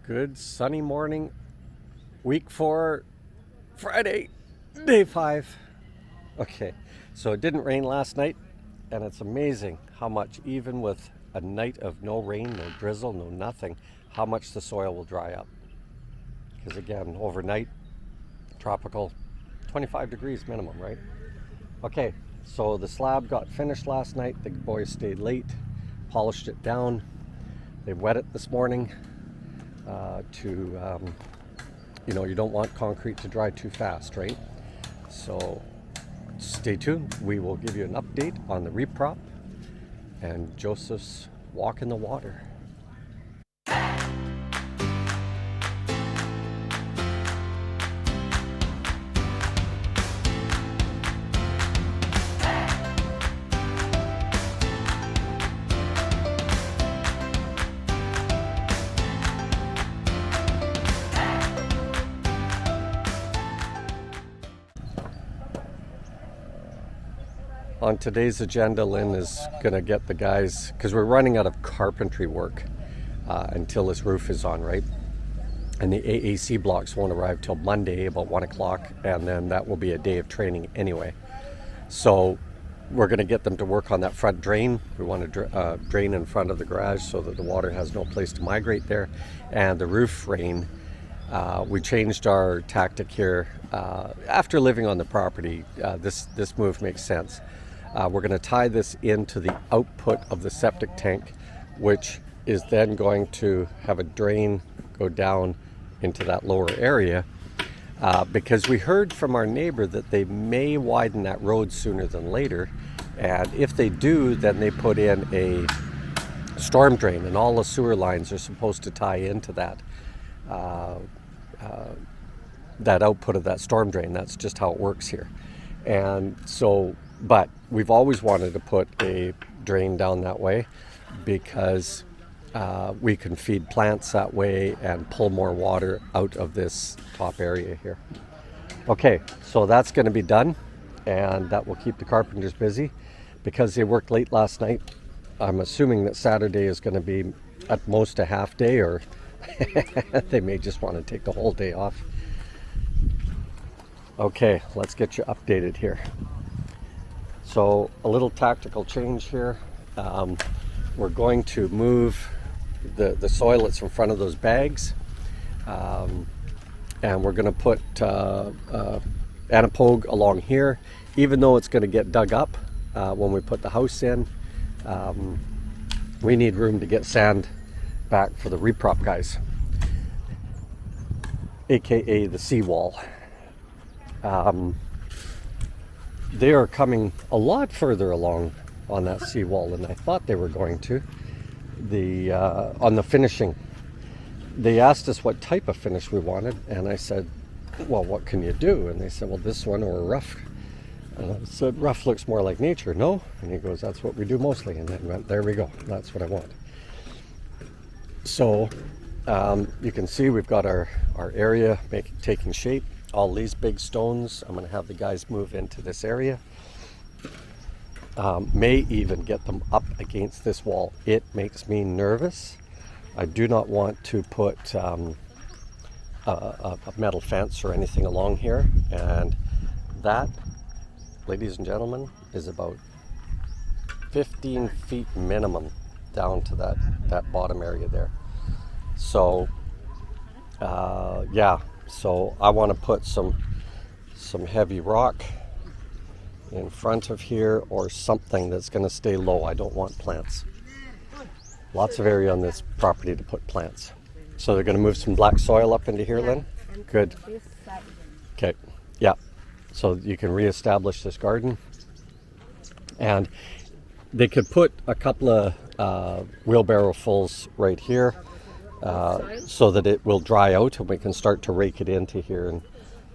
Good sunny morning, week 4, Friday, day 5. Okay, so it didn't rain last night, and it's amazing how much, even with a night of no rain, no drizzle, no nothing, how much the soil will dry up. Because again, overnight, tropical, 25 degrees minimum, right? Okay, so the slab got finished last night. The boys stayed late, polished it down. They wet it this morning. You don't want concrete to dry too fast, right? So stay tuned. We will give you an update on the reprop and Joseph's walk in the water. On today's agenda, Lynn is going to get the guys, because we're running out of carpentry work until this roof is on, right? And the AAC blocks won't arrive till Monday about 1 o'clock, and then that will be a day of training anyway. So we're going to get them to work on that front drain. We want to drain in front of the garage so that the water has no place to migrate there. And the roof rain, we changed our tactic here. After living on the property, this move makes sense. We're going to tie this into the output of the septic tank, which is then going to have a drain go down into that lower area, because we heard from our neighbor that they may widen that road sooner than later, and if they do, then they put in a storm drain, and all the sewer lines are supposed to tie into that output of that storm drain. That's just how it works here. And so, but we've always wanted to put a drain down that way because we can feed plants that way and pull more water out of this top area here. Okay, so that's going to be done, and that will keep the carpenters busy because they worked late last night. I'm assuming that Saturday is going to be at most a half day, or they may just want to take the whole day off. Okay, let's get you updated here. So a little tactical change here. We're going to move the soil that's in front of those bags, and we're going to put anapogue along here, even though it's going to get dug up when we put the house in. We need room to get sand back for the reprop guys, aka the seawall. They are coming a lot further along on that seawall than I thought they were going to. On the finishing, they asked us what type of finish we wanted, and I said, well, what can you do? And they said, well, this one or rough. And I said, rough looks more like nature. No? And he goes, that's what we do mostly. And then went, there we go, that's what I want. So you can see we've got our area taking shape. All these big stones, I'm going to have the guys move into this area. May even get them up against this wall. It makes me nervous. I do not want to put a metal fence or anything along here. And that, ladies and gentlemen, is about 15 feet minimum down to that bottom area there. So, yeah. So I want to put some heavy rock in front of here, or something that's going to stay low. I don't want plants. Lots of area on this property to put plants. So they're going to move some black soil up into here, Lynn? Good. Okay, yeah. So you can reestablish this garden. And they could put a couple of wheelbarrow fulls right here, so that it will dry out and we can start to rake it into here and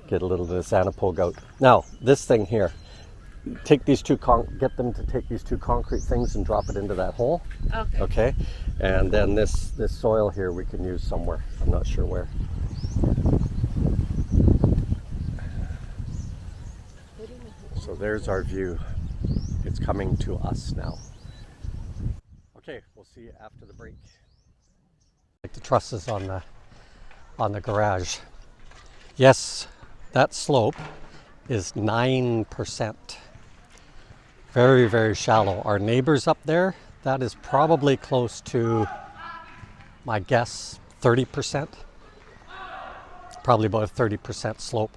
get a little bit of anapogue out. Now, this thing here, get them to take these two concrete things and drop it into that hole. Okay. And then this soil here we can use somewhere. I'm not sure where. So there's our view. It's coming to us now. Okay, we'll see you after the break. Like the trusses on on the garage. Yes, that slope is 9%. Very, very shallow. Our neighbors up there, that is probably close to, my guess, 30%. Probably about a 30% slope.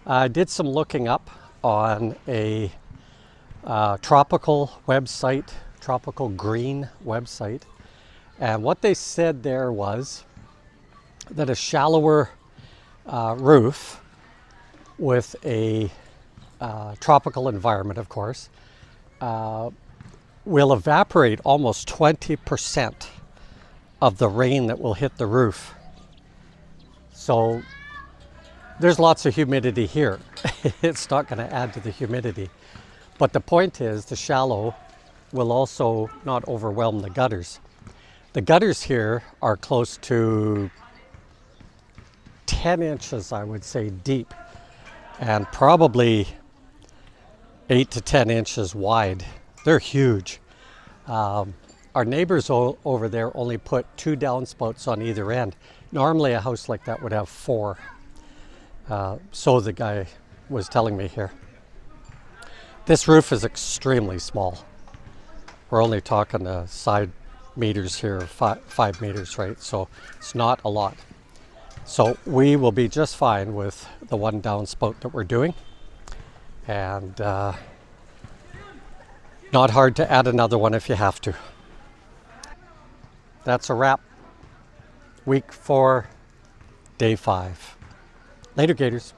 I did some looking up on a tropical website, tropical green website. And what they said there was that a shallower roof with a tropical environment, of course, will evaporate almost 20% of the rain that will hit the roof. So there's lots of humidity here. It's not going to add to the humidity. But the point is the shallow will also not overwhelm the gutters. The gutters here are close to 10 inches, I would say, deep, and probably 8 to 10 inches wide. They're huge. Our neighbors over there only put 2 downspouts on either end. Normally a house like that would have 4. So the guy was telling me here. This roof is extremely small. We're only talking side meters here, 5 meters, right? So it's not a lot. So we will be just fine with the 1 downspout that we're doing. And not hard to add another one if you have to. That's a wrap. Week 4, day 5. Later, Gators.